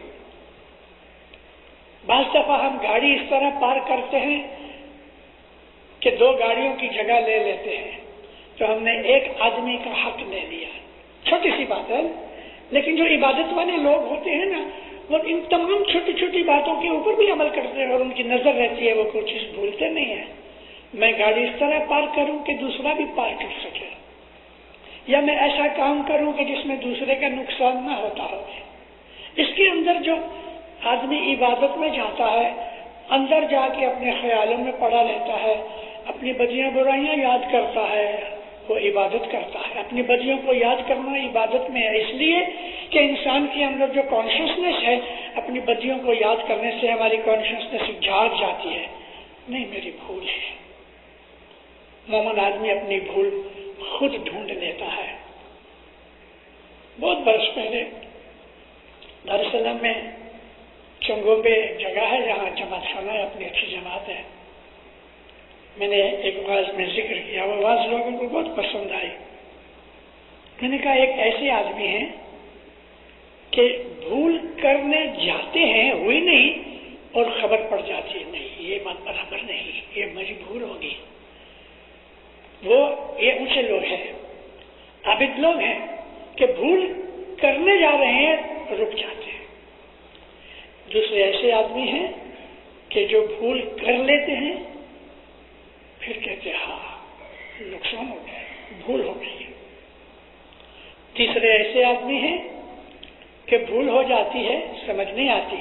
بعض دفعہ ہم گاڑی اس طرح پار کرتے ہیں کہ دو گاڑیوں کی جگہ لے لیتے ہیں، تو ہم نے ایک آدمی کا حق لے لیا۔ چھوٹی سی بات ہے، لیکن جو عبادت والے لوگ ہوتے ہیں نا، وہ ان تمام چھوٹی چھوٹی باتوں کے اوپر بھی عمل کرتے ہیں اور ان کی نظر رہتی ہے، وہ کوئی چیز بھولتے نہیں ہیں۔ میں گاڑی اس طرح پار کروں کہ دوسرا بھی پار کر سکے، یا میں ایسا کام کروں کہ جس میں دوسرے کا نقصان نہ ہوتا ہو۔ اس کے اندر جو آدمی عبادت میں جاتا ہے، اندر جا کے اپنے خیالوں میں پڑا رہتا ہے، اپنی بدیاں برائیاں یاد کرتا ہے، وہ عبادت کرتا ہے۔ اپنی بدیوں کو یاد کرنا عبادت میں ہے، اس لیے کہ انسان کے اندر جو کانشیسنیس ہے، اپنی بدیوں کو یاد کرنے سے ہماری کانشیسنیس جاگ جاتی ہے، نہیں میری بھول ہے۔ مومن آدمی اپنی بھول خود ڈھونڈ لیتا ہے۔ بہت برس پہلے دار السلام میں چنگومبے ایک جگہ ہے جہاں جماعت خانہ ہے، اپنی اچھی جماعت ہے۔ میں نے ایک واعظ میں ذکر کیا، وہ واعظ لوگوں کو بہت پسند آئی۔ میں نے کہا ایک ایسے آدمی ہیں کہ بھول کرنے جاتے ہیں، ہوئی نہیں، اور خبر پڑ جاتی ہے، نہیں یہ بات برابر نہیں، یہ مجبور ہوگی۔ وہ یہ اونچے لوگ ہیں، عابد لوگ ہیں کہ بھول کرنے جا رہے ہیں، رک جاتے ہیں۔ دوسرے ایسے آدمی ہیں کہ جو بھول کر لیتے ہیں، پھر کہتے ہیں ہاں نقصان ہو گیا، بھول ہو گئی۔ تیسرے ایسے آدمی ہیں کہ بھول ہو جاتی ہے، سمجھ نہیں آتی،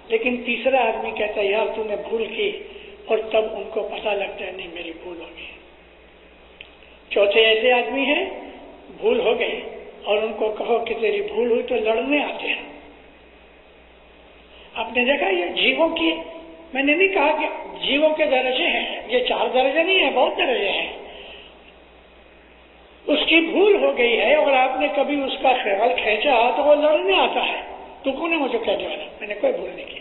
لیکن تیسرا آدمی کہتا ہے یار تو نے بھول کی، اور تب ان کو پتہ لگتا ہے نہیں میری بھول ہو گئی۔ چوتھے ایسے آدمی ہیں بھول ہو گئی اور ان کو کہو کہ تیری بھول ہوئی تو لڑنے آتے ہیں۔ آپ نے دیکھا یہ جیووں کی، میں نے نہیں کہا کہ جیووں کے درجے ہیں، یہ 4 درجے نہیں ہیں، بہت درجے ہیں۔ اس کی بھول ہو گئی ہے اور آپ نے کبھی اس کا خیال کھینچا تو وہ لڑنے آتا ہے، تو کون ہے مجھے کہنے والا، میں نے کوئی بھول نہیں کی۔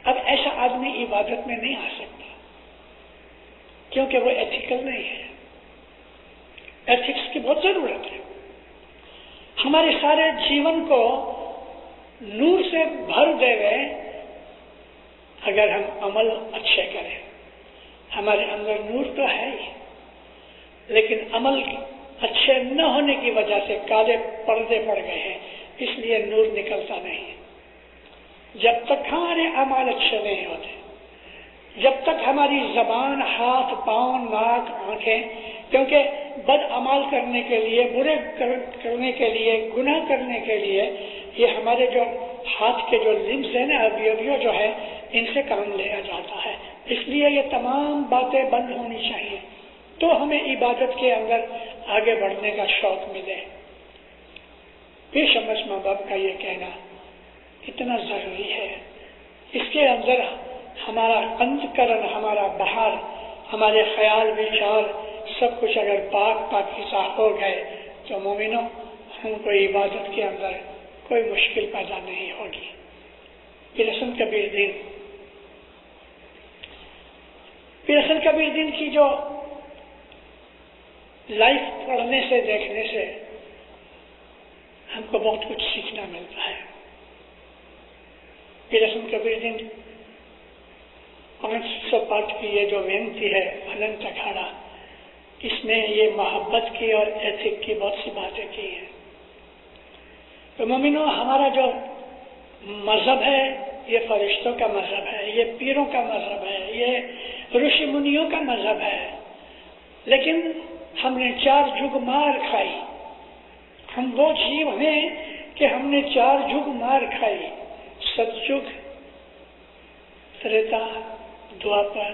اب ایسا آدمی عبادت میں نہیں آ سکتا کیونکہ وہ ایتھیکل نہیں ہے۔ ایتھکس کی بہت ضرورت ہے۔ ہمارے سارے جیون کو نور سے بھر دے گئے اگر ہم عمل اچھے کریں۔ ہمارے اندر نور تو ہے ہی، لیکن عمل اچھے نہ ہونے کی وجہ سے کالے پردے پڑ گئے ہیں، اس لیے نور نکلتا نہیں۔ جب تک ہمارے اعمال اچھے نہیں ہوتے، جب تک ہماری زبان، ہاتھ، پاؤں، ناک، آنکھیں، کیونکہ بد عمل کرنے کے لیے، برے کرنے کے لیے، گناہ کرنے کے لیے یہ ہمارے جو ہاتھ کے جو لمز ہیں نا، اویو جو ہے، ان سے کام لیا جاتا ہے۔ اس لیے یہ تمام باتیں بند ہونی چاہیے تو ہمیں عبادت کے اندر آگے بڑھنے کا شوق ملے۔ بے شمس ماں باپ کا یہ کہنا اتنا ضروری ہے۔ اس کے اندر ہمارا انتکرن، ہمارا باہر، ہمارے خیال وچار سب کچھ اگر پاکیزہ ہو گئے تو مومنوں ہم کو عبادت کے اندر کوئی مشکل پیدا نہیں ہوگی۔ پیر حسن کبیر دین کی جو لائف پڑھنے سے، دیکھنے سے ہم کو بہت کچھ سیکھنا ملتا ہے۔ پیر حسن کبیر دین 500 پارٹ کی یہ جو وینتی ہے اننت اکھاڑا، اس میں یہ محبت کی اور ایتھک کی بہت سی باتیں کی ہیں۔ تو مومنوں، ہمارا جو مذہب ہے یہ فرشتوں کا مذہب ہے، یہ پیروں کا مذہب ہے، یہ رشی منیوں کا مذہب ہے، لیکن ہم نے 4 جگ مار کھائی۔ ہم وہ جیو ہیں کہ ہم نے 4 جگ مار کھائی، ستجگ، تریتا، دوپر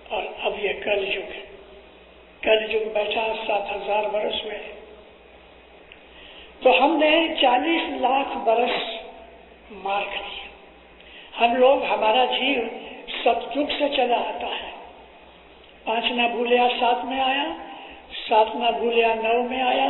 اور اب یہ کل جگ۔ کل جگ بیٹھا 7000 برس ہوئے، تو ہم نے 40 لاکھ برس مار کھائی۔ ہم لوگ، ہمارا جیو ستجگ سے چلا آتا ہے، 5 نہ بھولیا 7 میں آیا، 7 نہ بھولیا 9 میں آیا،